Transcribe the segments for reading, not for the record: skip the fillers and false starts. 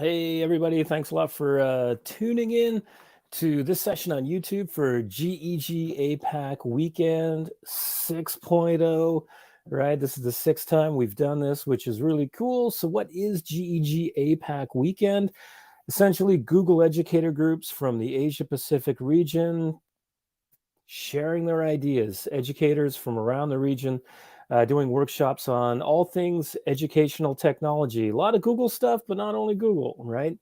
Hey, everybody. Thanks a lot for tuning in to this session on YouTube for GEG APAC Weekend 6.0, right? This is the sixth time we've done this, which is really cool. So what is GEG APAC Weekend? Essentially, Google educator groups from the Asia Pacific region sharing their ideas, educators from around the region doing workshops on all things educational technology. A lot of Google stuff, but not only Google, right?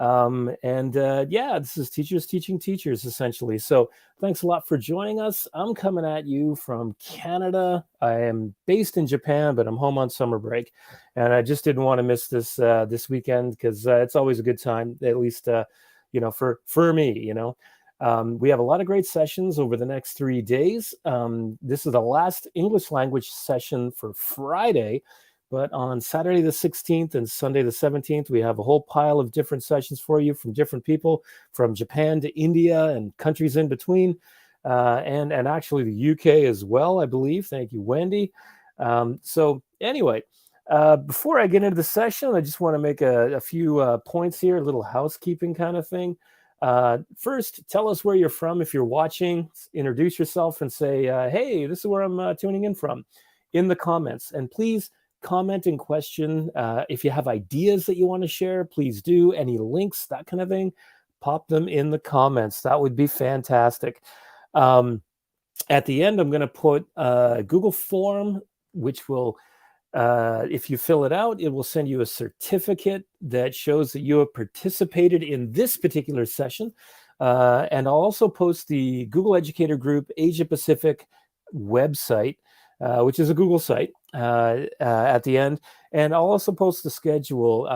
Yeah, this is teachers teaching teachers, essentially. So thanks a lot for joining us. I'm coming at you from Canada. I am based in Japan, but I'm home on summer break. And I just didn't want to miss this weekend because it's always a good time, at least, for me. We have a lot of great sessions over the next 3 days. This is the last English language session for Friday, but on Saturday the 16th and Sunday the 17th, we have a whole pile of different sessions for you from different people, from Japan to India and countries in between, and actually the UK as well, I believe. Thank you, Wendy. So anyway, before I get into the session, I just want to make a few points here, a little housekeeping kind of thing. First, tell us where you're from. If you're watching, introduce yourself and say, hey, this is where I'm tuning in from in the comments. And please comment and question. If you have ideas that you want to share, please do. Any links, that kind of thing, pop them in the comments. That would be fantastic. At the end, I'm going to put a Google form, which will if you fill it out, it will send you a certificate that shows that you have participated in this particular session. And I'll also post the Google Educator Group Asia Pacific website, which is a Google site, at the end. And I'll also post the schedule.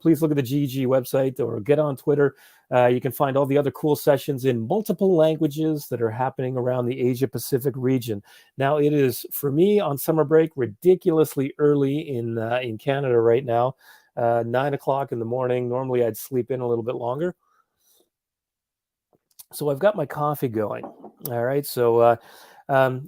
Please look at the GEG website or get on Twitter. You can find all the other cool sessions in multiple languages that are happening around the Asia Pacific region. Now, it is, for me, on summer break, ridiculously early in Canada right now, 9 o'clock in the morning. Normally, I'd sleep in a little bit longer. So I've got my coffee going. All right. So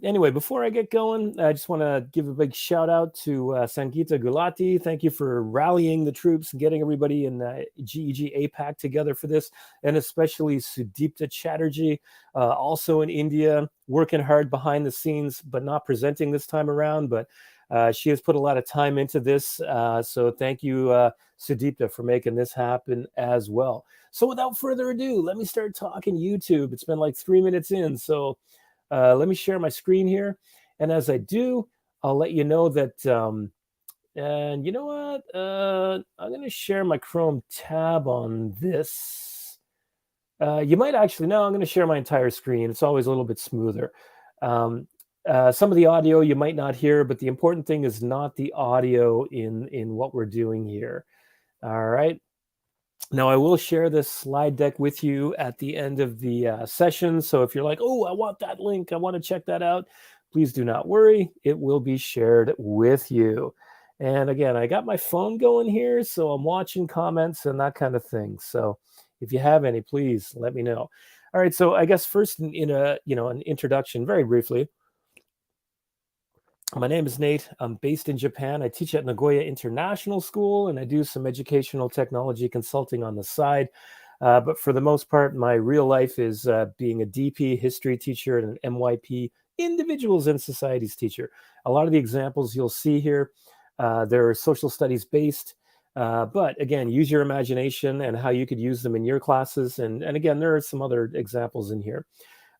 anyway, before I get going, I just want to give a big shout out to Sangeeta Gulati. Thank you for rallying the troops and getting everybody in GEG APAC together for this, and especially Sudipta Chatterjee, also in India, working hard behind the scenes, but not presenting this time around. But she has put a lot of time into this. So thank you, Sudipta, for making this happen as well. So without further ado, let me start talking YouTube. It's been like 3 minutes in. So let me share my screen here. And as I do, I'll let you know that, and you know what? I'm going to share my Chrome tab on this. You might actually, no, I'm going to share my entire screen. It's always a little bit smoother. Some of the audio you might not hear, but the important thing is not the audio in what we're doing here. All right. Now, I will share this slide deck with you at the end of the session. So if you're like, oh, I want that link, I want to check that out, please do not worry. It will be shared with you. And again, I got my phone going here, so I'm watching comments and that kind of thing. So if you have any, please let me know. All right. So I guess first in an introduction, very briefly. My name is Nate. I'm based in Japan. I teach at Nagoya International School, and I do some educational technology consulting on the side. But for the most part, my real life is being a DP history teacher and an MYP Individuals and Societies teacher. A lot of the examples you'll see here, they're social studies based. But again, use your imagination and how you could use them in your classes. And again, there are some other examples in here.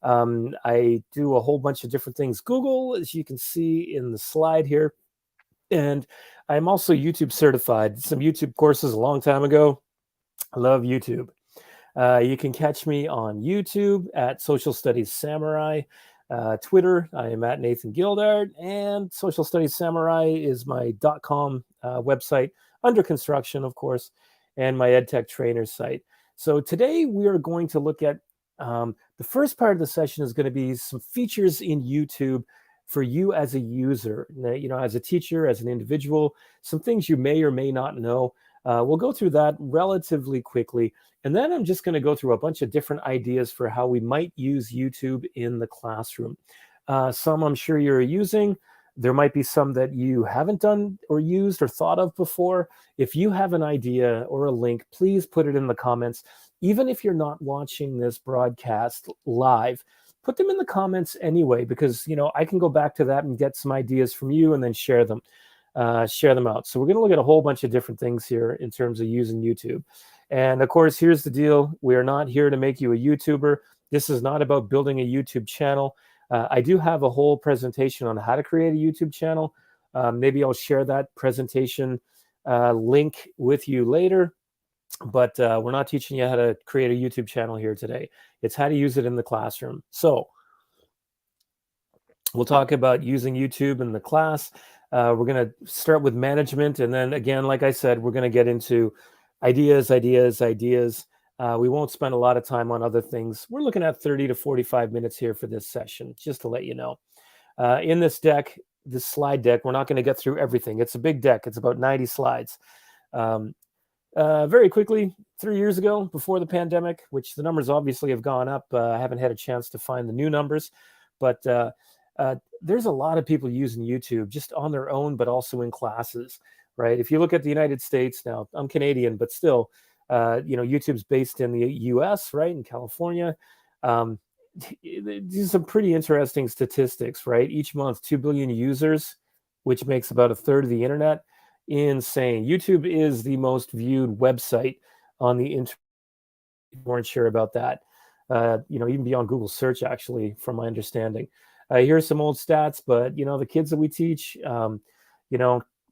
I do a whole bunch of different things. Google, as you can see in the slide here. And I'm also YouTube certified. Some YouTube courses a long time ago. I love YouTube. You can catch me on YouTube at Social Studies Samurai. Twitter, I am at Nathan Gildart. And Social Studies Samurai is my .com website, under construction, of course, and my EdTech trainer site. So today we are going to look at the first part of the session is going to be some features in YouTube for you as a user, as a teacher, as an individual, some things you may or may not know. We'll go through that relatively quickly. And then I'm just going to go through a bunch of different ideas for how we might use YouTube in the classroom. Some I'm sure you're using. There might be some that you haven't done or used or thought of before. If you have an idea or a link, please put it in the comments. Even if you're not watching this broadcast live, put them in the comments anyway, because I can go back to that and get some ideas from you and then share them out. So we're going to look at a whole bunch of different things here in terms of using YouTube. And of course, here's the deal. We are not here to make you a YouTuber. This is not about building a YouTube channel. I do have a whole presentation on how to create a YouTube channel. Maybe I'll share that presentation link with you later. But we're not teaching you how to create a YouTube channel here today. It's how to use it in the classroom. So we'll talk about using YouTube in the class. We're going to start with management. And then again, like I said, we're going to get into ideas. We won't spend a lot of time on other things. We're looking at 30 to 45 minutes here for this session, just to let you know. In this deck, this slide deck, we're not going to get through everything. It's a big deck. It's about 90 slides. Very quickly, 3 years ago, before the pandemic, which the numbers obviously have gone up. I haven't had a chance to find the new numbers, but there's a lot of people using YouTube just on their own, but also in classes, right? If you look at the United States now, I'm Canadian, but still, YouTube's based in the US, right? In California. These are some pretty interesting statistics, right? Each month, 2 billion users, which makes about a third of the internet. Insane. YouTube is the most viewed website on the internet. If you weren't sure about that. Even beyond Google search, actually, from my understanding. Here's some old stats, but the kids that we teach,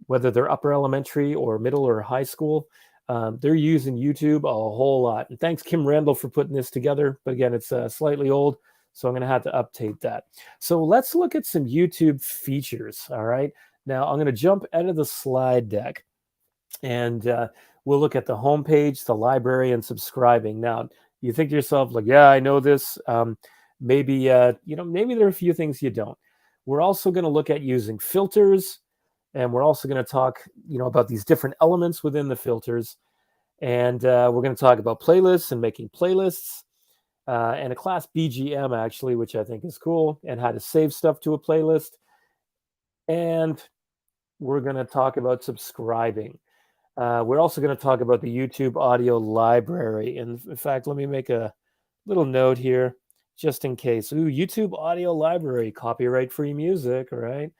whether they're upper elementary or middle or high school, they're using YouTube a whole lot. And thanks, Kim Randall, for putting this together. But again, it's slightly old, so I'm going to have to update that. So let's look at some YouTube features. All right. Now I'm going to jump out of the slide deck, and we'll look at the homepage, the library, and subscribing. Now you think to yourself, like, yeah, I know this. Maybe there are a few things you don't. We're also going to look at using filters. And we're also going to talk, about these different elements within the filters. And we're going to talk about playlists and making playlists, and a class BGM, actually, which I think is cool, and how to save stuff to a playlist. And we're going to talk about subscribing. We're also going to talk about the YouTube audio library. And in fact, let me make a little note here, just in case. Ooh, YouTube audio library, copyright-free music, all right?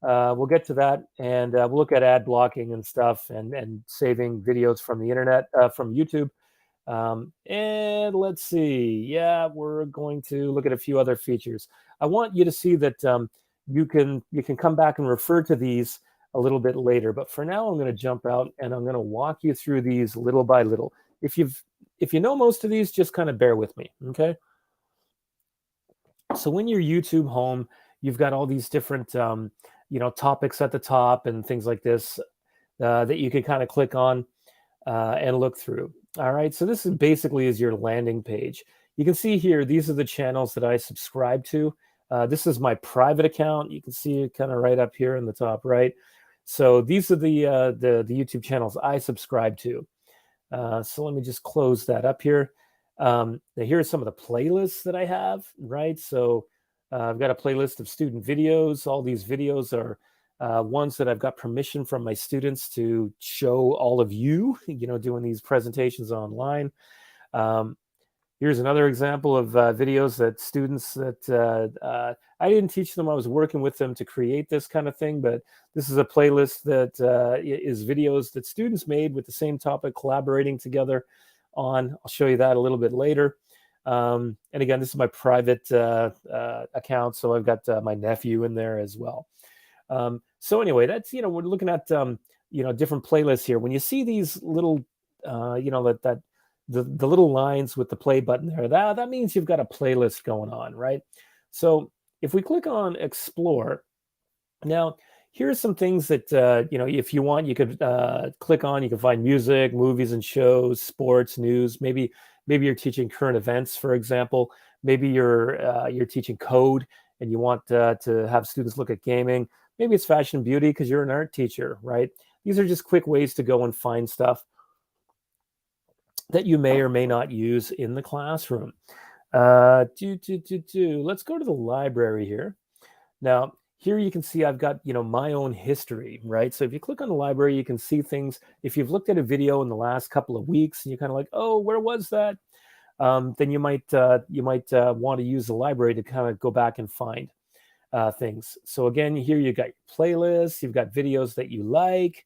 We'll get to that, and we'll look at ad blocking and stuff, and saving videos from the internet, from YouTube. And let's see. Yeah, we're going to look at a few other features. I want you to see that you can come back and refer to these a little bit later. But for now, I'm going to jump out and I'm going to walk you through these little by little. If you know most of these, just kind of bear with me, okay? So when you're YouTube home, you've got all these different topics at the top and things like this that you can kind of click on and look through. All right, so this is basically your landing page. You can see here, these are the channels that I subscribe to. This is my private account. You can see it kind of right up here in the top right. So these are the YouTube channels I subscribe to. So let me just close that up here. Now here are some of the playlists that I have, right? So I've got a playlist of student videos. All these videos are ones that I've got permission from my students to show all of you, doing these presentations online. Here's another example of videos that students that I didn't teach them. I was working with them to create this kind of thing, but this is a playlist that is videos that students made with the same topic, collaborating together on. I'll show you that a little bit later. And again, this is my private account, so I've got my nephew in there as well. So anyway, that's, we're looking at, different playlists here. When you see these little, the little lines with the play button there, that means you've got a playlist going on, right? So if we click on Explore, now here's some things that, if you want, you could click on. You can find music, movies and shows, sports, news. Maybe you're teaching current events, for example. Maybe you're teaching code and you want to have students look at gaming. Maybe it's fashion and beauty because you're an art teacher, right? These are just quick ways to go and find stuff that you may or may not use in the classroom. Let's go to the library here. Now, here you can see I've got, my own history, right? So if you click on the library, you can see things. If you've looked at a video in the last couple of weeks and you're kind of like, oh, where was that? Then you might want to use the library to kind of go back and find things. So again, here you got your playlists, you've got videos that you like.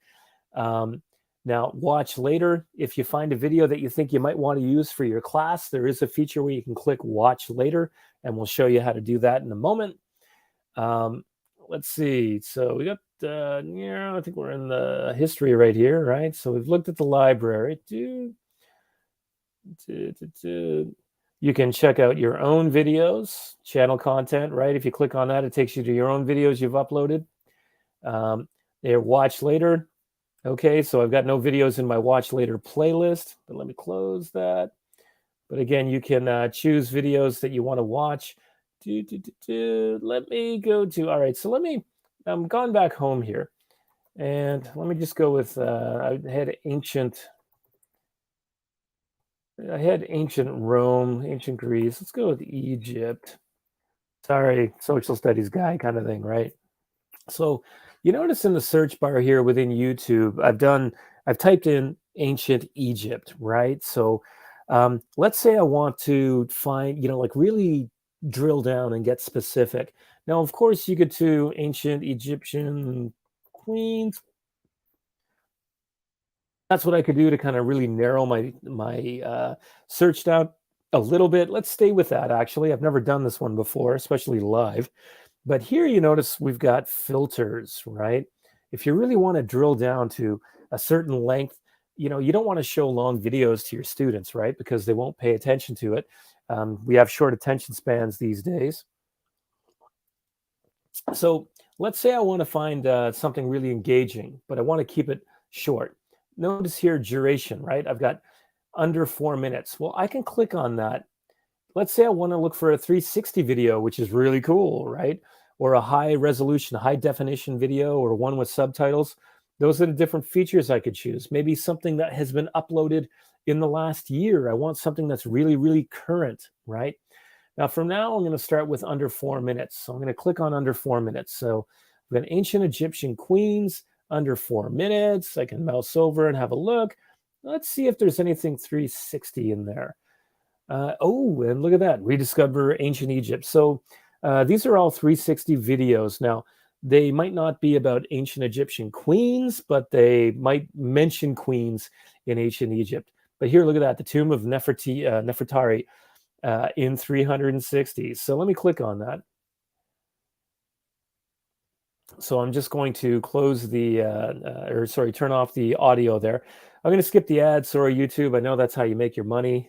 Now, watch later. If you find a video that you think you might want to use for your class, there is a feature where you can click watch later, and we'll show you how to do that in a moment. Let's see. So we got, I think we're in the history right here, right? So we've looked at the library. You can check out your own videos, channel content, right? If you click on that, it takes you to your own videos you've uploaded. There, watch later. Okay, so I've got no videos in my watch later playlist, but let me close that. But again, you can choose videos that you want to watch. Let me go to, all right, so I'm gone back home here. And let me just go with, I had ancient Rome, ancient Greece. Let's go with Egypt. Sorry, social studies guy kind of thing, right? So you notice in the search bar here within YouTube, I've typed in ancient Egypt, right? So let's say I want to find, like really drill down and get specific. Now, of course, you could do ancient Egyptian queens. That's what I could do to kind of really narrow my search down a little bit. Let's stay with that, actually. I've never done this one before, especially live. But here you notice we've got filters, right? If you really want to drill down to a certain length, you don't want to show long videos to your students, right? Because they won't pay attention to it. We have short attention spans these days. So let's say I want to find something really engaging, but I want to keep it short. Notice here duration, right? I've got under 4 minutes. Well, I can click on that. Let's say I want to look for a 360 video, which is really cool, right? Or a high resolution, high definition video, or one with subtitles. Those are the different features I could choose. Maybe something that has been uploaded in the last year. I want something that's really, really current, right? Now, from now, I'm going to start with under 4 minutes. So I'm going to click on under 4 minutes. So I've got ancient Egyptian queens, under 4 minutes. I can mouse over and have a look. Let's see if there's anything 360 in there. Oh, and look at that. Rediscover ancient Egypt. So these are all 360 videos. Now, they might not be about ancient Egyptian queens, but they might mention queens in ancient Egypt. But here, look at that. The tomb of Nefertari in 360. So let me click on that. So I'm just going to close turn off the audio there. I'm going to skip the ads. Sorry, YouTube. I know that's how you make your money.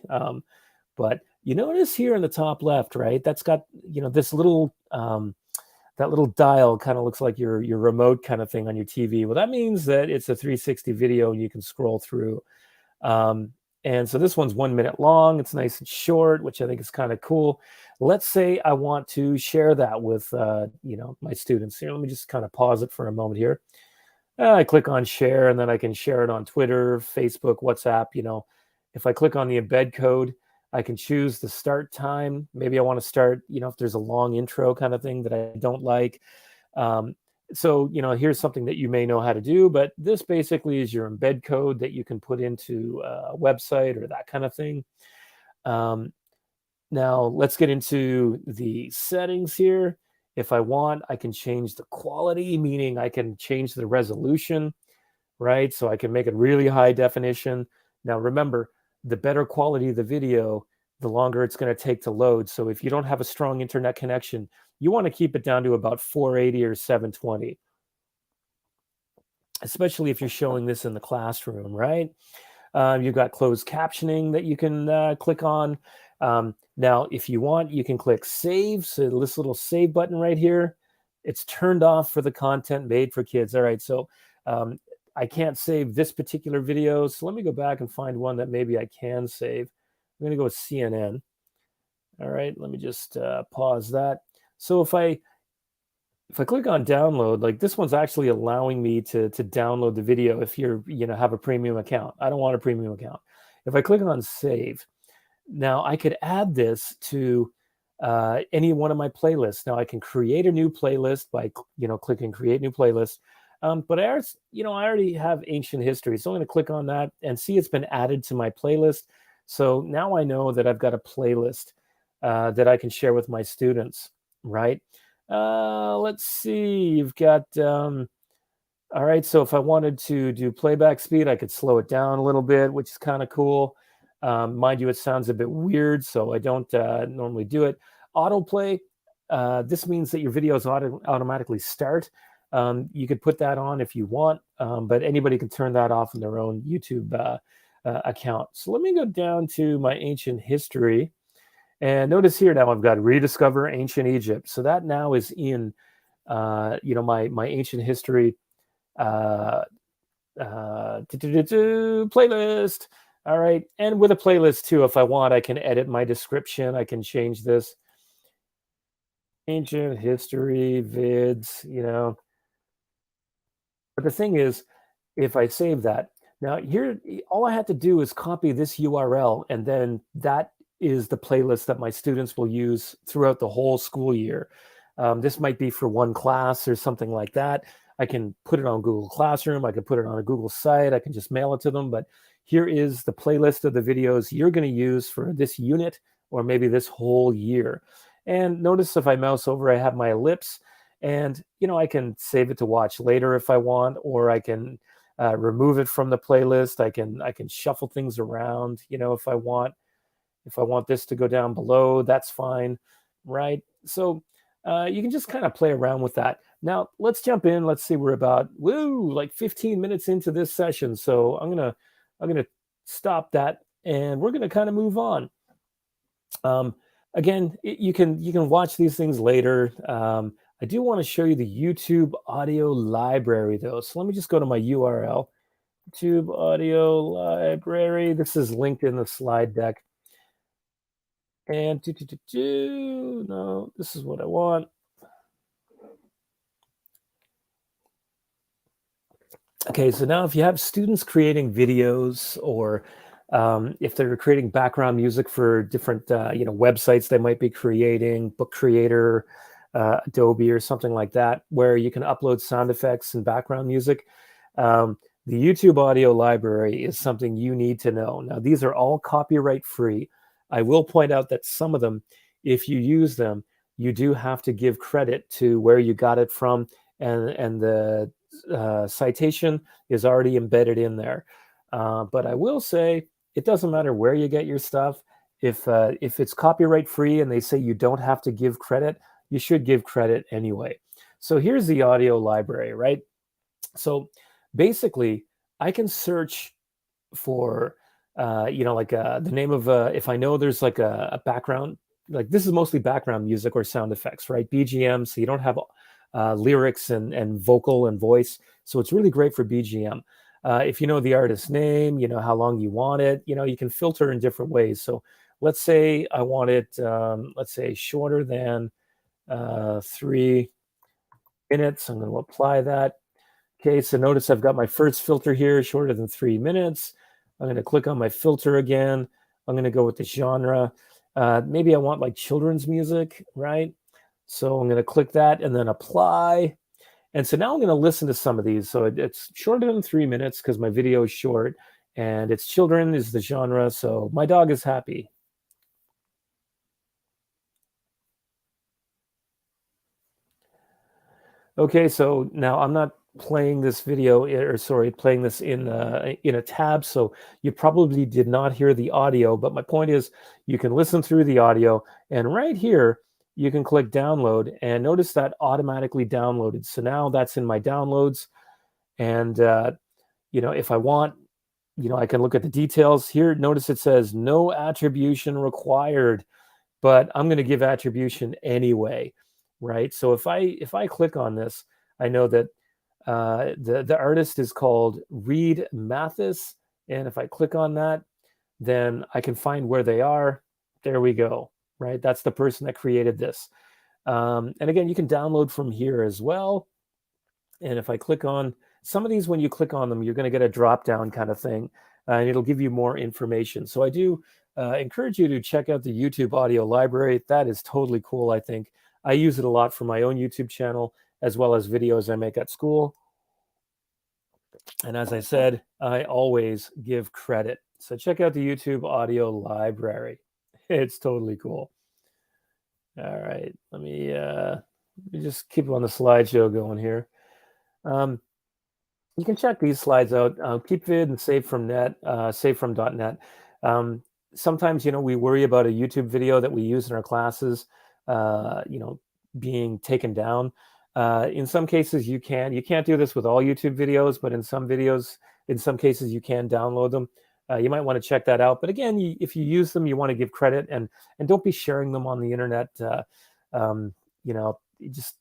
But you notice here in the top left, right? That's got, this little, that little dial kind of looks like your remote kind of thing on your TV. Well, that means that it's a 360 video and you can scroll through. And so this one's 1 minute long. It's nice and short, which I think is kind of cool. Let's say I want to share that with, my students here. Let me just kind of pause it for a moment here. I click on share, and then I can share it on Twitter, Facebook, WhatsApp. If I click on the embed code, I can choose the start time. Maybe I want to start, if there's a long intro kind of thing that I don't like. So, here's something that you may know how to do, but this basically is your embed code that you can put into a website or that kind of thing. Now, let's get into the settings here. If I want, I can change the quality, meaning I can change the resolution, right? So I can make it really high definition. Now, remember, the better quality of the video, the longer it's going to take to load. So if you don't have a strong internet connection, you want to keep it down to about 480 or 720, especially if you're showing this in the classroom, right? You've got closed captioning that you can click on. Now, if you want, you can click save. So this little save button right here, it's turned off for the content made for kids. All right, so I can't save this particular video. So let me go back and find one that maybe I can save. I'm going to go with CNN. All right, let me just pause that. So if I click on download, like this one's actually allowing me to download the video if you're, have a premium account. I don't want a premium account. If I click on save, now I could add this to any one of my playlists. Now I can create a new playlist by clicking create new playlist. But I already have ancient history, so I'm going to click on that and see it's been added to my playlist. So now I know that I've got a playlist that I can share with my students, right? Let's see, you've got, all right, so if I wanted to do playback speed, I could slow it down a little bit, which is kind of cool. Mind you, it sounds a bit weird, so I don't normally do it. Autoplay, this means that your videos automatically start. You could put that on if you want, but anybody can turn that off in their own YouTube account. So let me go down to my ancient history. And notice here now I've got rediscover ancient Egypt. So that now is in, my ancient history playlist. All right. And with a playlist too, if I want, I can edit my description. I can change this. Ancient history vids, But the thing is, if I save that, now here, all I have to do is copy this URL, and then that is the playlist that my students will use throughout the whole school year. This might be for one class or something like that. I can put it on Google Classroom. I can put it on a Google site. I can just mail it to them. But here is the playlist of the videos you're going to use for this unit or maybe this whole year. And notice if I mouse over, I have my ellipse. And, I can save it to watch later if I want, or I can remove it from the playlist. I can shuffle things around, if I want. If I want this to go down below, that's fine, right? So you can just kind of play around with that. Now, let's jump in. Let's see, we're about, like 15 minutes into this session. So I'm gonna stop that, and we're gonna kind of move on. Again, you can watch these things later. I do want to show you the YouTube audio library, though. So let me just go to my URL, YouTube audio library. This is linked in the slide deck. And no, this is what I want. Okay, so now if you have students creating videos, or if they're creating background music for different websites they might be creating, Book Creator, Adobe, or something like that, where you can upload sound effects and background music, the YouTube audio library is something you need to know. Now, these are all copyright free. I will point out that some of them, if you use them, you do have to give credit to where you got it from, and the citation is already embedded in there. But I will say it doesn't matter where you get your stuff. If it's copyright free and they say you don't have to give credit, you should give credit anyway. So here's the audio library, right? So basically, I can search for the name of if I know there's like a background, like this is mostly background music or sound effects, right? BGM, so you don't have lyrics and vocal and voice. So it's really great for BGM. If you know the artist's name, you know how long you want it, you can filter in different ways. So let's say I want it, let's say shorter than 3 minutes. I'm going to apply that. Okay, so notice I've got my first filter here, shorter than 3 minutes. I'm going to click on my filter again. I'm going to go with the genre. Maybe I want like children's music, right? So I'm going to click that and then apply. And so now I'm going to listen to some of these. So it's shorter than 3 minutes because my video is short, and it's children is the genre. So my dog is happy. Okay, so now I'm not playing this video, or sorry, playing this in a tab, so you probably did not hear the audio, but my point is you can listen through the audio, and right here you can click download, and notice that automatically downloaded. So now that's in my downloads, and if I want, I can look at the details here. Notice it says no attribution required, but I'm going to give attribution anyway, right? So if I click on this, I know that the artist is called Reed Mathis, and if I click on that, then I can find where they are. There we go, right? That's the person that created this. And again, you can download from here as well. And if I click on some of these, when you click on them, you're going to get a drop down kind of thing, and it'll give you more information. So I do encourage you to check out the YouTube audio library. That is totally cool, I think. I use it a lot for my own YouTube channel, as well as videos I make at school. And as I said, I always give credit. So check out the YouTube audio library. It's totally cool. All right, let me just keep on the slideshow going here. You can check these slides out. KeepVid and SaveFrom.net. Sometimes, we worry about a YouTube video that we use in our classes, being taken down. In some cases, you can't do this with all YouTube videos, but in some cases, you can download them. You might want to check that out. But again, if you use them, you want to give credit and don't be sharing them on the internet. Just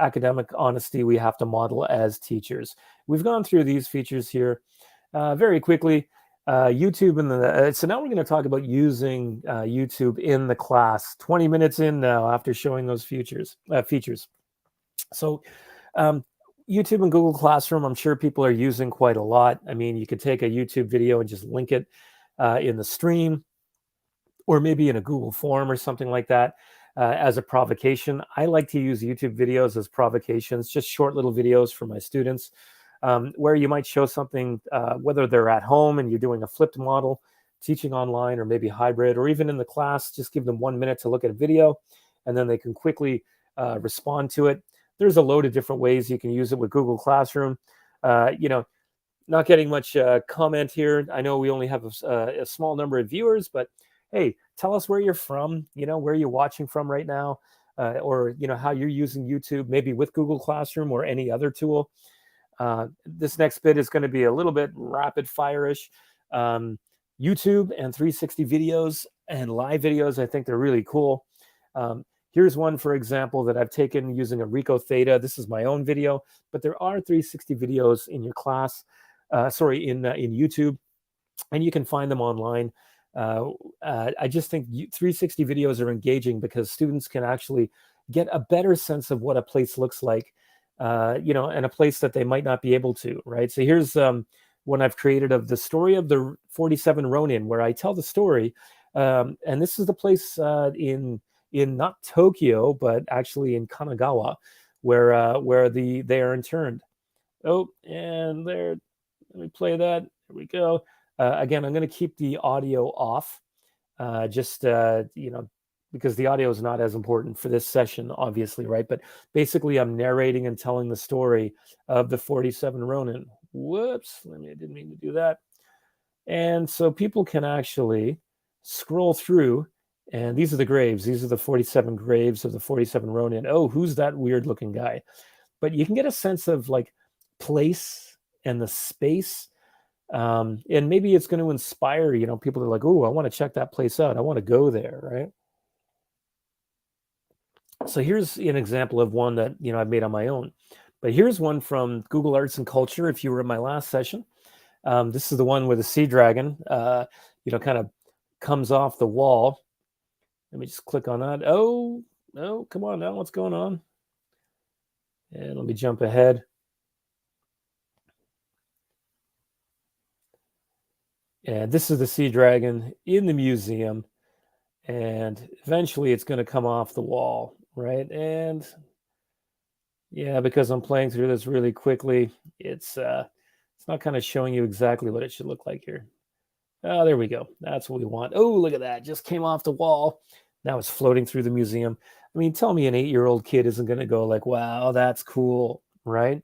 academic honesty we have to model as teachers. We've gone through these features here very quickly. YouTube so now we're going to talk about using YouTube in the class. 20 minutes in now after showing those features. So YouTube and Google Classroom, I'm sure people are using quite a lot. I mean, you could take a YouTube video and just link it in the stream, or maybe in a Google form or something like that as a provocation. I like to use YouTube videos as provocations, just short little videos for my students, where you might show something, whether they're at home and you're doing a flipped model, teaching online, or maybe hybrid, or even in the class, just give them 1 minute to look at a video, and then they can quickly respond to it. There's a load of different ways you can use it with Google Classroom. Not getting much comment here. I know we only have a small number of viewers, but hey, tell us where you're from, where you're watching from right now, or, how you're using YouTube, maybe with Google Classroom or any other tool. This next bit is going to be a little bit rapid fire-ish. YouTube and 360 videos and live videos, I think they're really cool. Here's one, for example, that I've taken using a Rico Theta. This is my own video, but there are 360 videos in your class, in YouTube, and you can find them online. I just think 360 videos are engaging because students can actually get a better sense of what a place looks like, and a place that they might not be able to, right? So here's one I've created of the story of the 47 Ronin, where I tell the story, and this is the place in not Tokyo, but actually in Kanagawa, where they are interned. Oh, and there, let me play that. There we go. Again, I'm going to keep the audio off, because the audio is not as important for this session, obviously, right? But basically, I'm narrating and telling the story of the 47 Ronin. Whoops, I didn't mean to do that. And so people can actually scroll through, and these are the graves. These are the 47 graves of the 47 Ronin. Oh, who's that weird looking guy? But you can get a sense of like place and the space. And maybe it's going to inspire, people are like, oh, I want to check that place out. I want to go there, right? So here's an example of one that, I've made on my own. But here's one from Google Arts and Culture. If you were in my last session, this is the one where the sea dragon, kind of comes off the wall. Let me just click on that. Oh, no, come on now. What's going on? And let me jump ahead. And this is the sea dragon in the museum. And eventually it's going to come off the wall, right? And yeah, because I'm playing through this really quickly, it's not kind of showing you exactly what it should look like here. Oh, there we go. That's what we want. Oh, look at that. Just came off the wall. Now it's floating through the museum. I mean, tell me an 8-year-old kid isn't going to go like, wow, that's cool, right?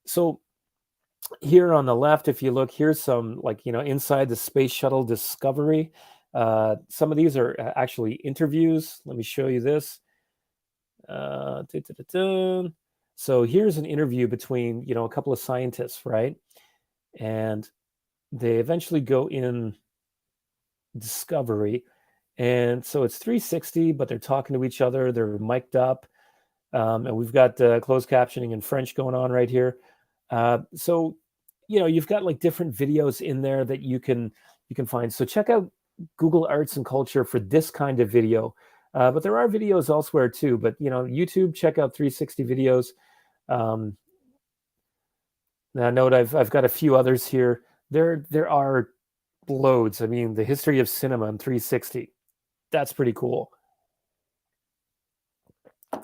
So here on the left, if you look, here's some inside the Space Shuttle Discovery. Some of these are actually interviews. Let me show you this. So here's an interview between, a couple of scientists, right? And they eventually go in Discovery. And so it's 360, but they're talking to each other. They're mic'd up. And we've got closed captioning in French going on right here. So, you've got like different videos in there that you can find. So check out Google Arts and Culture for this kind of video. But there are videos elsewhere too. But, YouTube, check out 360 videos. Now note I've got a few others here. There are loads. I mean, the history of cinema in 360. That's pretty cool.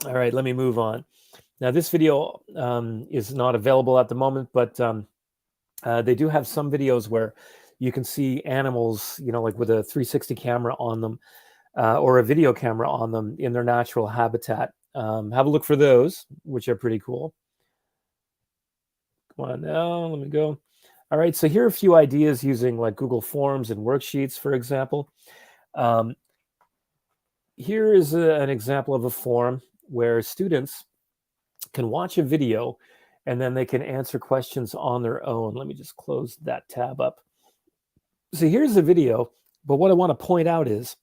All right, let me move on. Now, this video is not available at the moment, but they do have some videos where you can see animals, like with a 360 camera on them or a video camera on them in their natural habitat. Have a look for those, which are pretty cool. Come on now, let me go. All right, so here are a few ideas using like Google Forms and worksheets, for example. Here is an example of a form where students can watch a video and then they can answer questions on their own. Let me just close that tab up. So here's the video, but what I want to point out is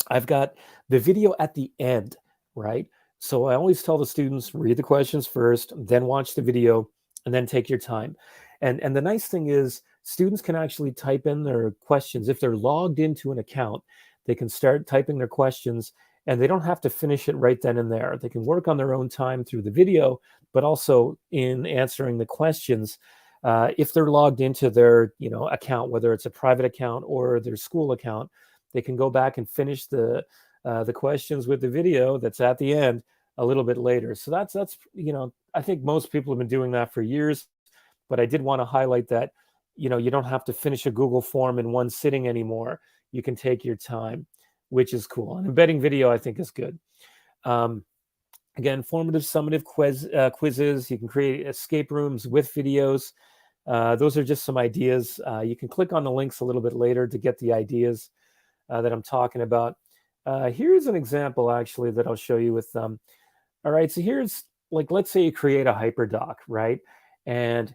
I've got the video at the end, right? So I always tell the students, read the questions first, then watch the video, and then take your time. And the nice thing is students can actually type in their questions. If they're logged into an account, they can start typing their questions and they don't have to finish it right then and there. They can work on their own time through the video, but also in answering the questions. If they're logged into their account, whether it's a private account or their school account, they can go back and finish the questions with the video that's at the end a little bit later. So that's I think most people have been doing that for years, but I did want to highlight that you don't have to finish a Google form in one sitting anymore. You can take your time, which is cool. And embedding video, I think, is good. Again, formative, summative quizzes. You can create escape rooms with videos. Those are just some ideas. You can click on the links a little bit later to get the ideas that I'm talking about. Here's an example, actually, that I'll show you with them. All right, so here's, like, let's say you create a hyperdoc, right? And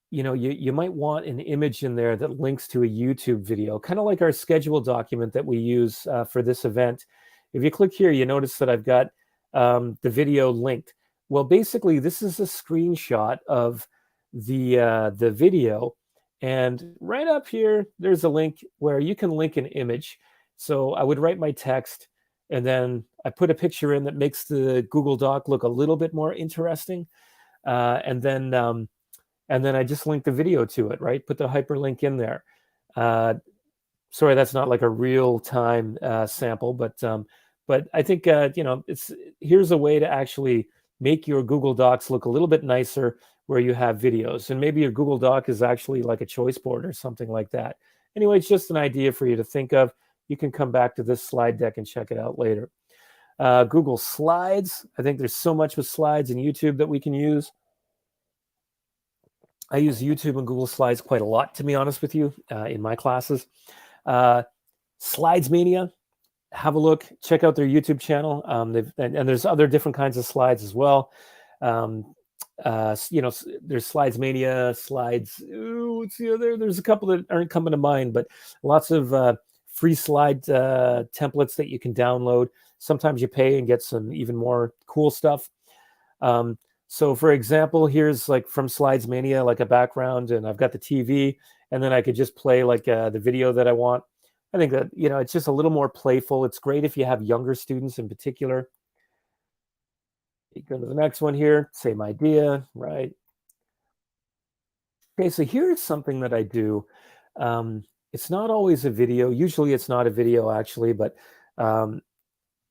you might want an image in there that links to a YouTube video, kind of like our schedule document that we use for this event. If you click here, you notice that I've got the video linked. Well, basically, this is a screenshot of the video. And right up here, there's a link where you can link an image. So I would write my text, and then I put a picture in that makes the Google Doc look a little bit more interesting. And then I just link the video to it, right? Put the hyperlink in there. Sorry, that's not like a real-time sample, but I think here's a way to actually make your Google Docs look a little bit nicer where you have videos, and maybe your Google Doc is actually like a choice board or something like that. Anyway, it's just an idea for you to think of. You can come back to this slide deck and check it out later. Google Slides. I think there's so much with slides in YouTube that we can use. I use YouTube and Google Slides quite a lot, to be honest with you, in my classes. Slides Mania, have a look, check out their YouTube channel. And there's other different kinds of slides as well. There's Slides Mania, Slides. What's the other? There's a couple that aren't coming to mind, but lots of free slide templates that you can download. Sometimes you pay and get some even more cool stuff. So for example, here's like from Slides Mania, like a background, and I've got the TV, and then I could just play like the video that I want. I think that, it's just a little more playful. It's great if you have younger students in particular. You go to the next one here, same idea, right? Okay, so here's something that I do. It's not always a video. Usually it's not a video, actually, but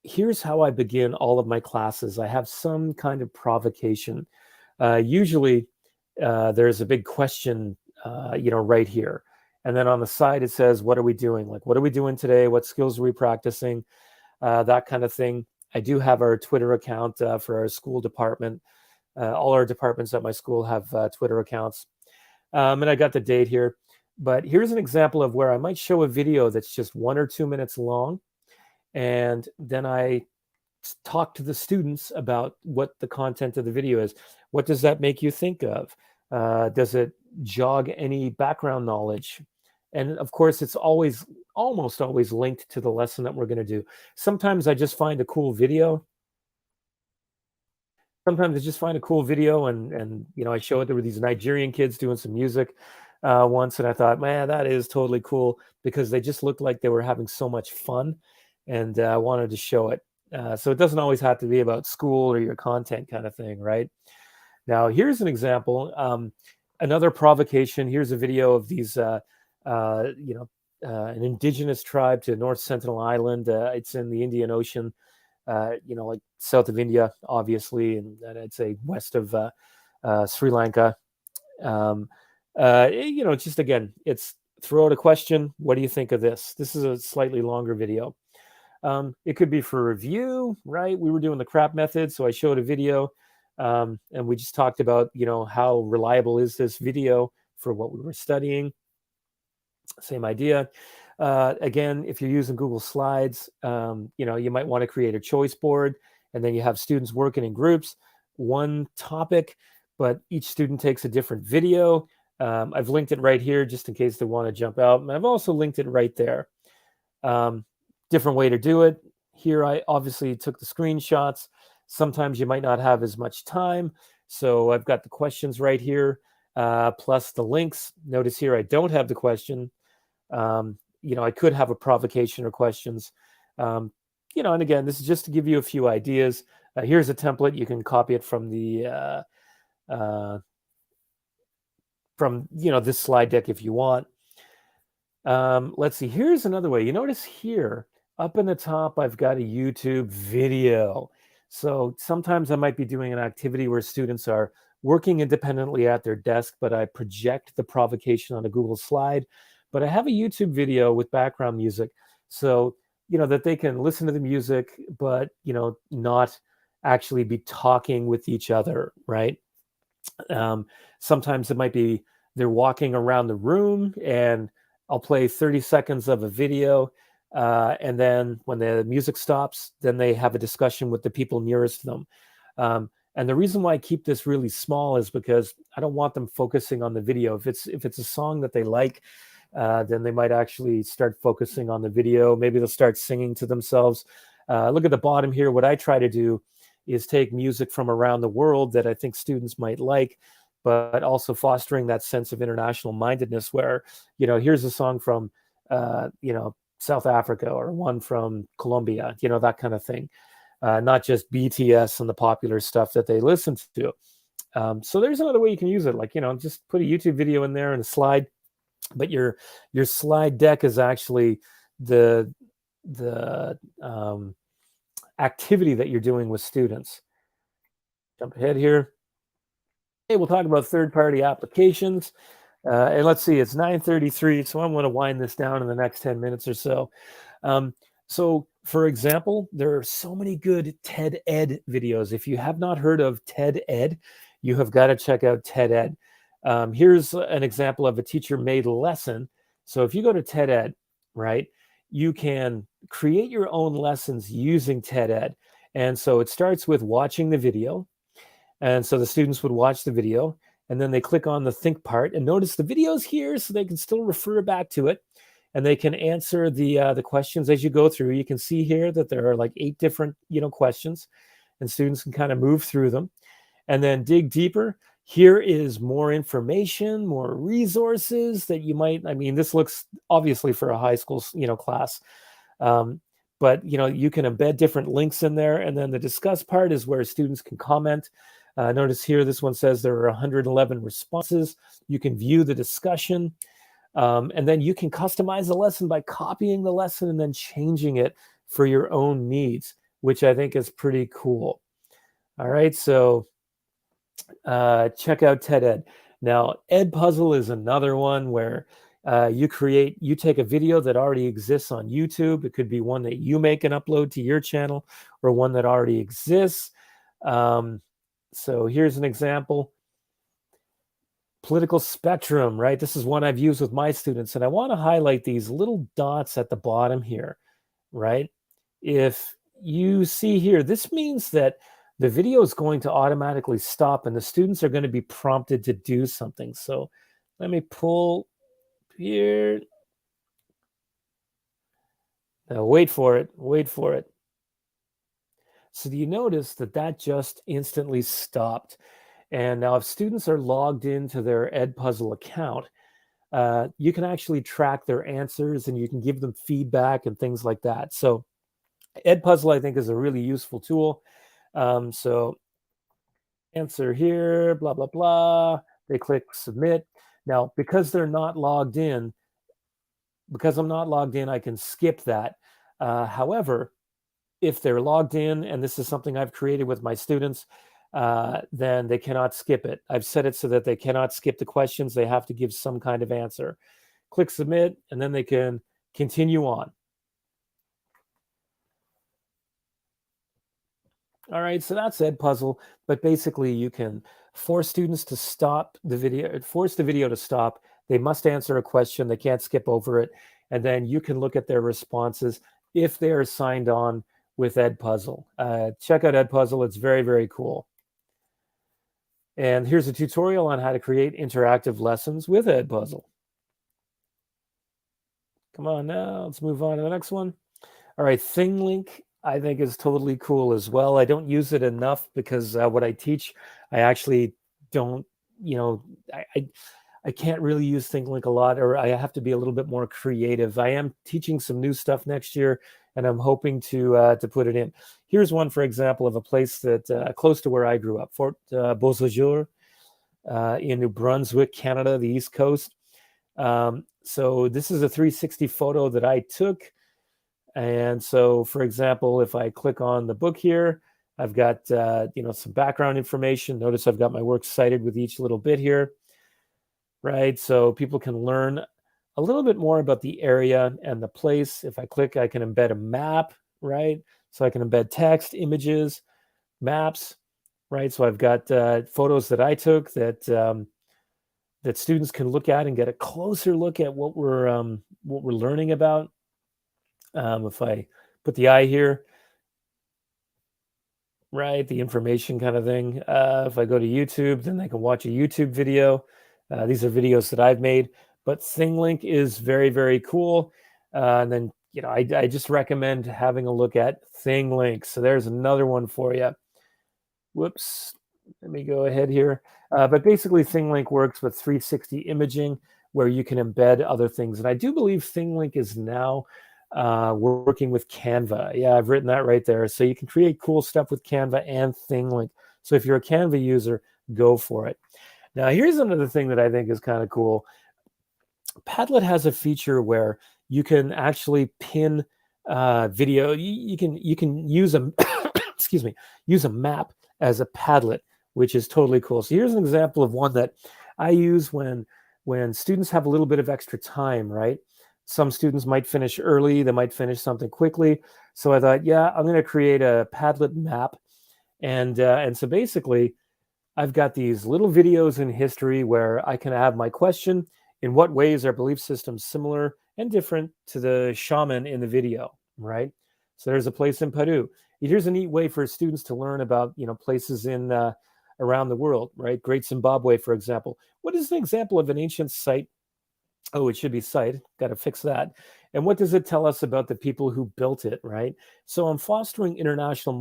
here's how I begin all of my classes. I have some kind of provocation. Usually there's a big question, right here. And then on the side, it says, what are we doing? Like, what are we doing today? What skills are we practicing? That kind of thing. I do have our Twitter account for our school department. All our departments at my school have Twitter accounts. And I got the date here. But here's an example of where I might show a video that's just 1 or 2 minutes long. And then I talk to the students about what the content of the video is. What does that make you think of? Does it jog any background knowledge? And of course, it's almost always linked to the lesson that we're going to do. Sometimes I just find a cool video. Sometimes I just find a cool video and I show it. There were these Nigerian kids doing some music once, and I thought, man, that is totally cool, because they just looked like they were having so much fun, and I wanted to show it. So it doesn't always have to be about school or your content kind of thing, right? Now, here's an example. Another provocation. Here's a video of these an indigenous tribe to North Sentinel Island. It's in the Indian Ocean, like south of India, obviously, and I'd say west of Sri Lanka. Just again, it's throw out a question. What do you think of this? This is a slightly longer video. It could be for review, right? We were doing the crap method, so I showed a video, and we just talked about, how reliable is this video for what we were studying. Same idea. Again, if you're using Google Slides, you might want to create a choice board, and then you have students working in groups, one topic, but each student takes a different video. I've linked it right here just in case they want to jump out. And I've also linked it right there. Different way to do it. Here, I obviously took the screenshots. Sometimes you might not have as much time. So I've got the questions right here, plus the links. Notice here, I don't have the question. I could have a provocation or questions. And again, this is just to give you a few ideas. Here's a template. You can copy it from the this slide deck if you want. Let's see. Here's another way. You notice here up in the top, I've got a YouTube video. So sometimes I might be doing an activity where students are working independently at their desk, but I project the provocation on a Google slide. But I have a YouTube video with background music, so that they can listen to the music, but not actually be talking with each other, right? Sometimes it might be they're walking around the room, and I'll play 30 seconds of a video, and then when the music stops, then they have a discussion with the people nearest to them. And the reason why I keep this really small is because I don't want them focusing on the video. If it's a song that they like, then they might actually start focusing on the video. Maybe they'll start singing to themselves. Look at the bottom here. What I try to do is take music from around the world that I think students might like, but also fostering that sense of international mindedness where, here's a song from, South Africa, or one from Colombia, that kind of thing. Not just BTS and the popular stuff that they listen to. So there's another way you can use it. Like, just put a YouTube video in there and a slide, but your slide deck is actually the activity that you're doing with students. Jump ahead here. Okay, we'll talk about third-party applications. And let's see, it's 9:33, so I'm going to wind this down in the next 10 minutes or so. So, for example, there are so many good TED Ed videos. If you have not heard of TED Ed, you have got to check out TED Ed. Here's an example of a teacher-made lesson. So if you go to TED Ed, right, you can create your own lessons using TED Ed. And so it starts with watching the video. And so the students would watch the video, and then they click on the think part. And notice the video's here, so they can still refer back to it. And they can answer the questions as you go through. You can see here that there are like 8 different, questions, and students can kind of move through them and then dig deeper. Here is more information, more resources that you might, this looks obviously for a high school, class. But, you can embed different links in there. And then the discuss part is where students can comment. Notice here, this one says there are 111 responses. You can view the discussion. And then you can customize the lesson by copying the lesson and then changing it for your own needs, which I think is pretty cool. All right, so check out TED Ed. Now, Edpuzzle is another one where you take a video that already exists on YouTube. It could be one that you make and upload to your channel, or one that already exists. So here's an example. Political spectrum, right? This is one I've used with my students, and I want to highlight these little dots at the bottom here, right? If you see here, this means that the video is going to automatically stop, and the students are going to be prompted to do something. So let me pull here. Now wait for it. So do you notice that just instantly stopped? And now if students are logged into their Edpuzzle account, you can actually track their answers, and you can give them feedback and things like that. So Edpuzzle, I think, is a really useful tool. So answer here, blah, blah, blah. They click submit. Now, because they're not logged in, Because I'm not logged in, I can skip that. However, if they're logged in, and this is something I've created with my students, then they cannot skip it. I've set it so that they cannot skip the questions. They have to give some kind of answer. Click submit, and then they can continue on. All right, so that's Edpuzzle, but basically you can force students to stop the video, force the video to stop. They must answer a question. They can't skip over it. And then you can look at their responses if they are signed on with Edpuzzle. Check out Edpuzzle. It's very, very cool. And here's a tutorial on how to create interactive lessons with Edpuzzle. Come on now, let's move on to the next one. All right, ThingLink, I think, is totally cool as well. I don't use it enough because what I teach, I actually don't, I can't really use ThingLink a lot, or I have to be a little bit more creative. I am teaching some new stuff next year, and I'm hoping to put it in. Here's one, for example, of a place that close to where I grew up, Fort Beausejour in New Brunswick, Canada, the East Coast. So this is a 360 photo that I took. And so, for example, if I click on the book here, I've got some background information. Notice I've got my work cited with each little bit here, right? So people can learn a little bit more about the area and the place. If I click, I can embed a map, right? So I can embed text, images, maps, right? So I've got photos that I took that that students can look at and get a closer look at what we're learning about. If I put the eye here, right, the information kind of thing. If I go to YouTube, then they can watch a YouTube video. These are videos that I've made, but ThingLink is very, very cool. And then, I just recommend having a look at ThingLink. So there's another one for you. Whoops, let me go ahead here. But basically, ThingLink works with 360 imaging, where you can embed other things. And I do believe ThingLink is now working with Canva. Yeah, I've written that right there. So you can create cool stuff with Canva and ThingLink. So if you're a Canva user, go for it. Now, here's another thing that I think is kind of cool. Padlet has a feature where you can actually pin video. You can use a use a map as a Padlet, which is totally cool. So here's an example of one that I use when students have a little bit of extra time, right? Some students might finish early, they might finish something quickly. So I thought, yeah, I'm going to create a Padlet map. And so basically, I've got these little videos in history where I can have my question: in what ways are belief systems similar and different to the shaman in the video, right? So there's a place in Peru. Here's a neat way for students to learn about, places in around the world, right? Great Zimbabwe, for example. What is an example of an ancient site? Oh, it should be site. Got to fix that. And what does it tell us about the people who built it, right? So I'm fostering international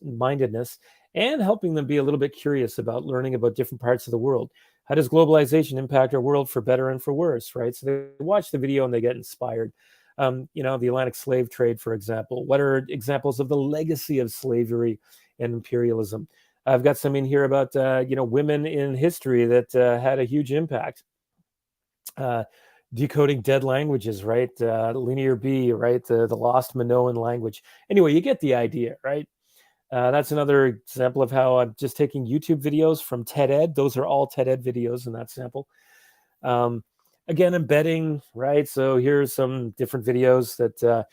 mindedness and helping them be a little bit curious about learning about different parts of the world. How does globalization impact our world for better and for worse, right? So they watch the video and they get inspired. The Atlantic slave trade, for example. What are examples of the legacy of slavery and imperialism? I've got some in here about, women in history that had a huge impact. Decoding dead languages, right? Linear B, right? The lost Minoan language. Anyway, you get the idea, right? That's another example of how I'm just taking YouTube videos from TED-Ed. Those are all TED-Ed videos in that sample. Again, embedding, right? So here's some different videos that,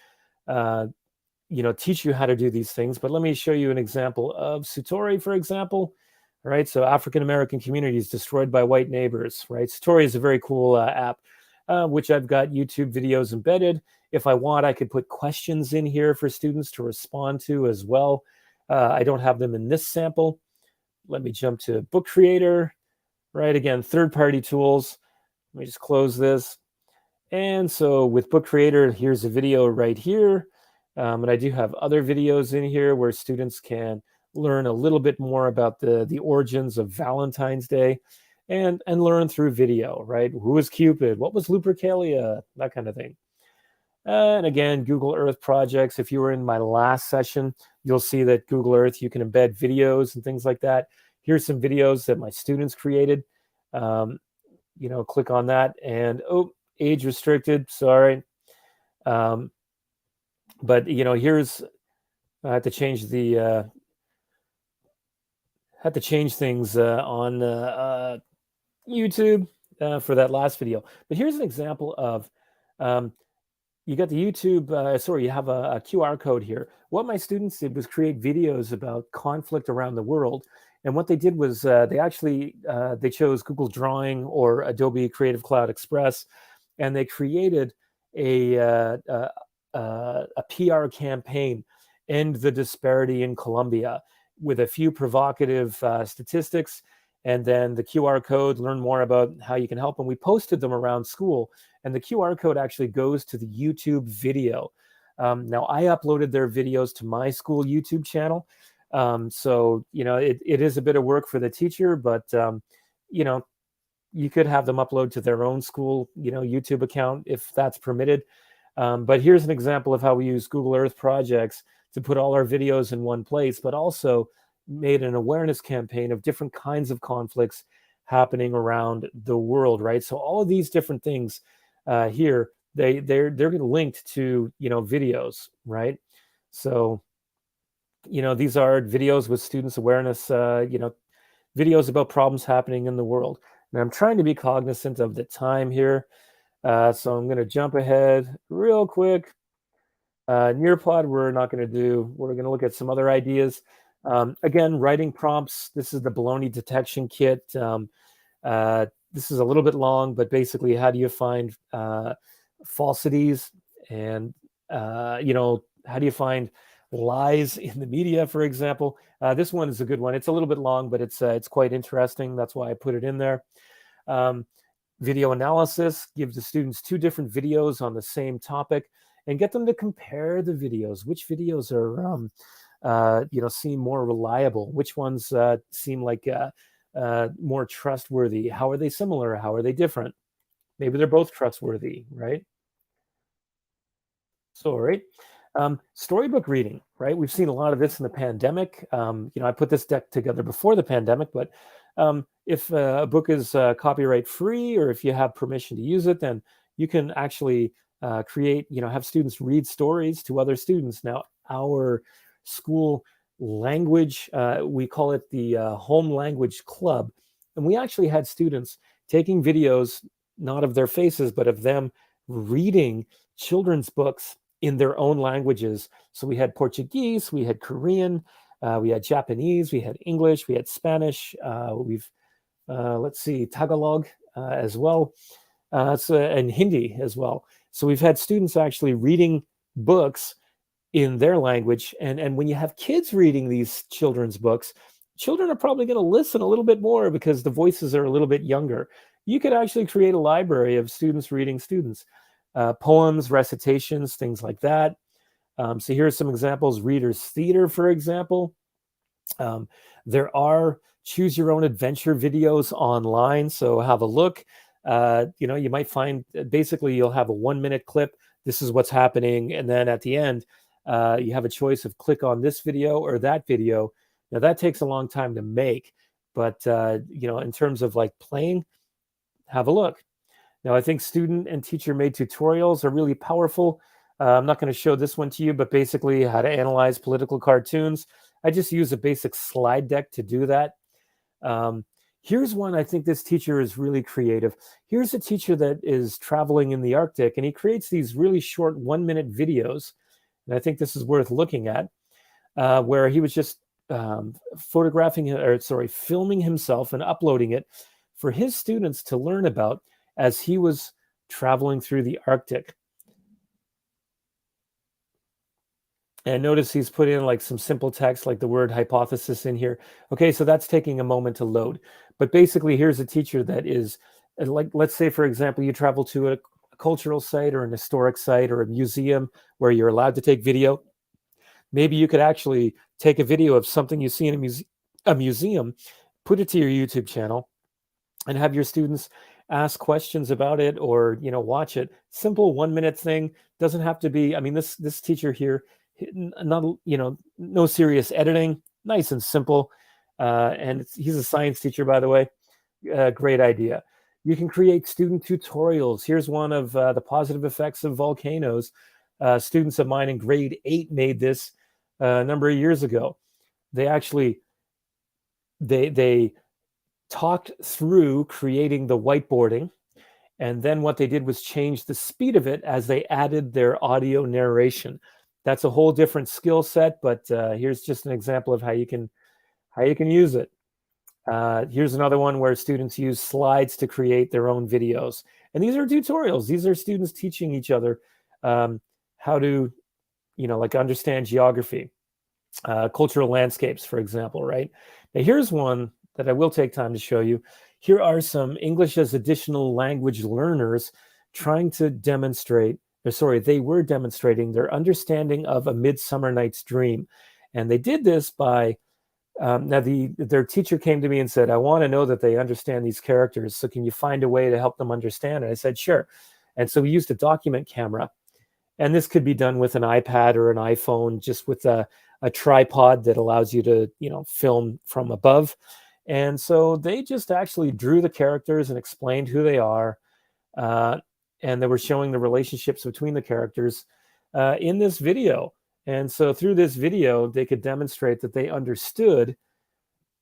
teach you how to do these things. But let me show you an example of Sutori, for example. Right, so African-American communities destroyed by white neighbors, right? Sutori is a very cool app, which I've got YouTube videos embedded. If I want, I could put questions in here for students to respond to as well. I don't have them in this sample. Let me jump to Book Creator, right? Again, third-party tools. Let me just close this. And so with Book Creator, here's a video right here. And I do have other videos in here where students can learn a little bit more about the origins of Valentine's Day and learn through video, right? Who was Cupid? What was Lupercalia? That kind of thing. And again, Google Earth projects. If you were in my last session, you'll see that Google Earth, you can embed videos and things like that. Here's some videos that my students created. Click on that. And age restricted, sorry. But here's, I had to change things on YouTube for that last video. But here's an example of, you got the YouTube, sorry, you have a QR code here. What my students did was create videos about conflict around the world. And what they did was they chose Google Drawing or Adobe Creative Cloud Express, and they created a PR campaign, End the Disparity in Colombia, with a few provocative statistics, and then the QR code, learn more about how you can help. And we posted them around school, and the QR code actually goes to the YouTube video. Now, I uploaded their videos to my school YouTube channel. So, it is a bit of work for the teacher, but, you could have them upload to their own school, YouTube account if that's permitted. But here's an example of how we use Google Earth projects to put all our videos in one place, but also made an awareness campaign of different kinds of conflicts happening around the world, right? So all of these different things here, they're linked to, videos, right? So, these are videos with students awareness, videos about problems happening in the world. And I'm trying to be cognizant of the time here. So I'm going to jump ahead real quick. Nearpod, we're not going to do. We're going to look at some other ideas. Again, writing prompts. This is the baloney detection kit. This is a little bit long, but basically, how do you find falsities, and how do you find lies in the media, for example? This one is a good one. It's a little bit long, but it's quite interesting. That's why I put it in there. Video analysis, give the students 2 different videos on the same topic and get them to compare the videos. Which videos are, seem more reliable? Which ones seem like more trustworthy? How are they similar? How are they different? Maybe they're both trustworthy, right? Sorry. Storybook reading, right? We've seen a lot of this in the pandemic. I put this deck together before the pandemic, but if a book is copyright free, or if you have permission to use it, then you can actually have students read stories to other students. Now, our school language, we call it the Home Language Club, and we actually had students taking videos, not of their faces, but of them reading children's books in their own languages. So we had Portuguese, we had Korean, we had Japanese, we had English, we had Spanish, let's see, Tagalog as well, and Hindi as well. So we've had students actually reading books in their language. And when you have kids reading these children's books, children are probably going to listen a little bit more because the voices are a little bit younger. You could actually create a library of students reading students. Poems, recitations, things like that. So here are some examples. Readers Theater, for example. There are choose your own adventure videos online, so have a look. You might find, basically you'll have a 1-minute clip. This is what's happening, and then at the end, you have a choice of click on this video or that video. Now that takes a long time to make, but in terms of like playing, have a look. Now, I think student and teacher-made tutorials are really powerful. I'm not going to show this one to you, but basically how to analyze political cartoons. I just use a basic slide deck to do that. Here's one. I think this teacher is really creative. Here's a teacher that is traveling in the Arctic, and he creates these really short 1-minute videos. And I think this is worth looking at, where he was just filming himself and uploading it for his students to learn about as he was traveling through the Arctic. And notice he's put in like some simple text, like the word hypothesis in here. Okay, so that's taking a moment to load. But basically, here's a teacher that is, like, let's say, for example, you travel to a cultural site or an historic site or a museum where you're allowed to take video. Maybe you could actually take a video of something you see in a museum, put it to your YouTube channel, and have your students ask questions about it, or watch it. Simple 1-minute thing. Doesn't have to be. I mean, this teacher here, not no serious editing, nice and simple. And he's a science teacher, by the way. Great idea. You can create student tutorials. Here's one of the positive effects of volcanoes. Students of mine in grade 8 made this a number of years ago. They actually, they talked through creating the whiteboarding. And then what they did was change the speed of it as they added their audio narration. That's a whole different skill set, but here's just an example of how you can use it. Here's another one where students use slides to create their own videos. And these are tutorials. These are students teaching each other how to, like understand geography, cultural landscapes, for example, right? Now, here's one that I will take time to show you. Here are some English as additional language learners trying to demonstrate, they were demonstrating their understanding of A Midsummer Night's Dream. And they did this by, their teacher came to me and said, I want to know that they understand these characters. So can you find a way to help them understand? And I said, sure. And so we used a document camera. And this could be done with an iPad or an iPhone, just with a tripod that allows you to, film from above. And so they just actually drew the characters and explained who they are. And they were showing the relationships between the characters in this video. And so through this video, they could demonstrate that they understood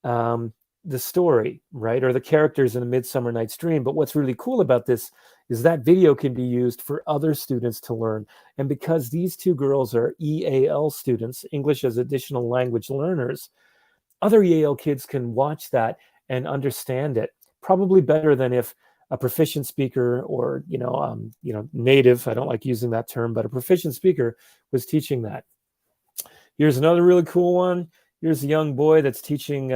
the story, right? Or the characters in A Midsummer Night's Dream. But what's really cool about this is that video can be used for other students to learn. And because these two girls are EAL students, English as Additional Language Learners, other EAL kids can watch that and understand it probably better than if a proficient speaker or, native, I don't like using that term, but a proficient speaker was teaching that. Here's another really cool one. Here's a young boy that's teaching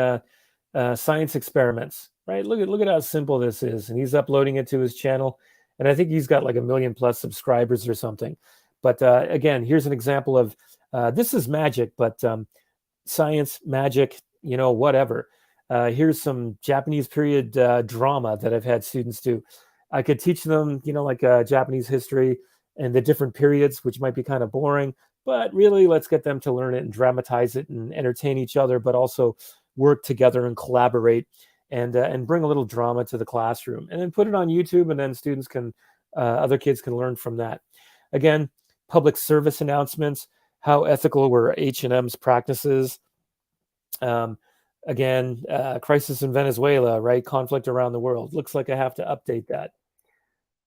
science experiments, right? Look at how simple this is. And he's uploading it to his channel. And I think he's got like 1 million+ subscribers or something. But again, here's an example of, this is magic, but science, magic, whatever. Here's some Japanese period drama that I've had students do. I could teach them, like Japanese history and the different periods, which might be kind of boring, but really let's get them to learn it and dramatize it and entertain each other, but also work together and collaborate and bring a little drama to the classroom, and then put it on YouTube, and then students can, other kids can learn from that. Again, public service announcements, how ethical were H&M's practices. Again, crisis in Venezuela, right? Conflict around the world. Looks like I have to update that.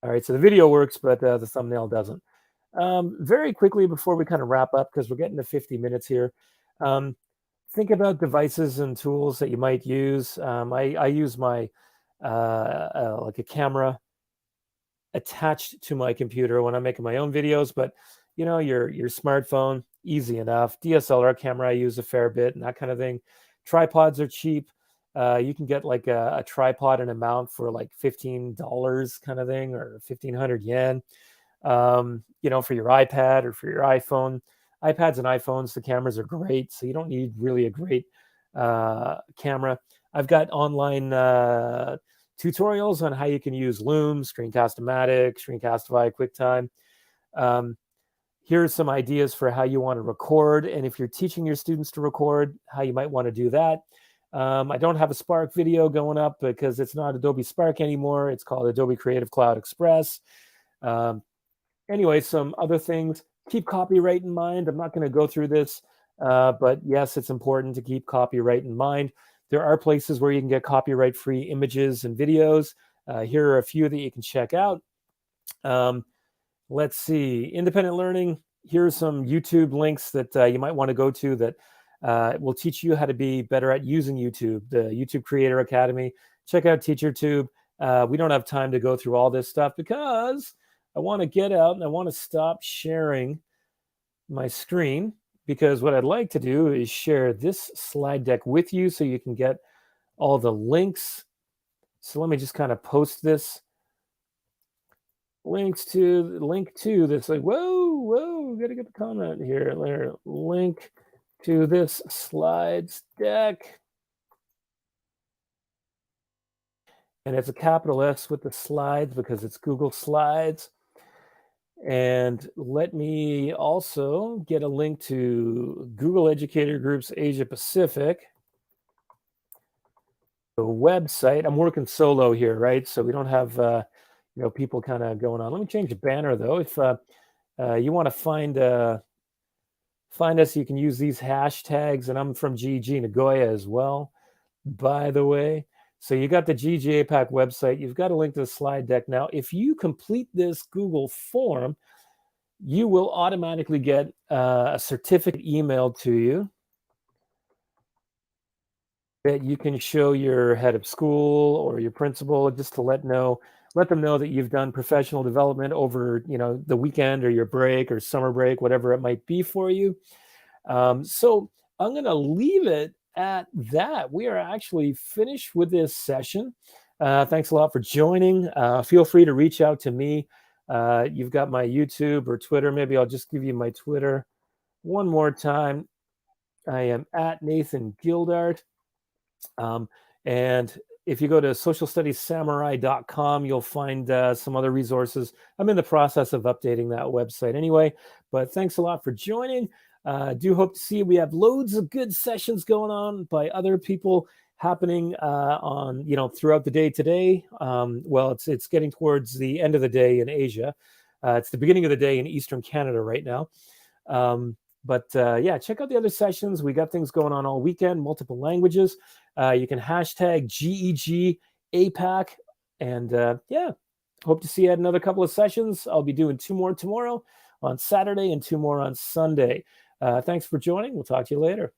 All right, so the video works, but the thumbnail doesn't. Very quickly before we kind of wrap up, because we're getting to 50 minutes here, think about devices and tools that you might use. I use my like a camera attached to my computer when I'm making my own videos, but your smartphone, easy enough. DSLR camera I use a fair bit and that kind of thing. Tripods are cheap. You can get like a tripod and a mount for like $15 kind of thing, or 1,500 yen. For your iPad or for your iPhone. iPads and iPhones, the cameras are great, so you don't need really a great camera. I've got online tutorials on how you can use Loom, Screencast-O-Matic, Screencastify, QuickTime. Here's some ideas for how you want to record, and if you're teaching your students to record, how you might want to do that. I don't have a Spark video going up because it's not Adobe Spark anymore. It's called Adobe Creative Cloud Express. Anyway, some other things. Keep copyright in mind. I'm not going to go through this, but yes, it's important to keep copyright in mind. There are places where you can get copyright-free images and videos. Here are a few that you can check out. Let's see. Independent learning. Here are some YouTube links that you might want to go to that will teach you how to be better at using YouTube. The YouTube Creator Academy. Check out TeacherTube. We don't have time to go through all this stuff because I want to get out and I want to stop sharing my screen, because what I'd like to do is share this slide deck with you so you can get all the links. So let me just kind of post this. Link to this. Like, whoa, gotta get the comment here. Link to this slides deck. And it's a capital S with the slides because it's Google Slides. And let me also get a link to Google Educator Group's Asia Pacific. the website. I'm working solo here, right? So we don't have people kind of going on. Let me change the banner though. If you want to find us, you can use these hashtags, and I'm from GEG Nagoya as well, by the way. So you got the GEG APAC website. You've got a link to the slide deck. Now, if you complete this Google form, you will automatically get a certificate emailed to you that you can show your head of school or your principal, just to let them know that you've done professional development over the weekend or your break or summer break, whatever it might be for you. So I'm going to leave it at that. We are actually finished with this session. Thanks a lot for joining. Feel free to reach out to me. You've got my YouTube or Twitter. Maybe I'll just give you my Twitter one more time. I am at Nathan Gildart. And if you go to socialstudiessamurai.com, you'll find some other resources. I'm in the process of updating that website anyway, but thanks a lot for joining. Do hope to see you. We have loads of good sessions going on by other people happening on throughout the day today. Well, it's getting towards the end of the day in Asia. It's the beginning of the day in Eastern Canada right now. But yeah, check out the other sessions. We got things going on all weekend, multiple languages. You can hashtag GEG APAC. And yeah, hope to see you at another couple of sessions. I'll be doing 2 more tomorrow on Saturday and 2 more on Sunday. Thanks for joining. We'll talk to you later.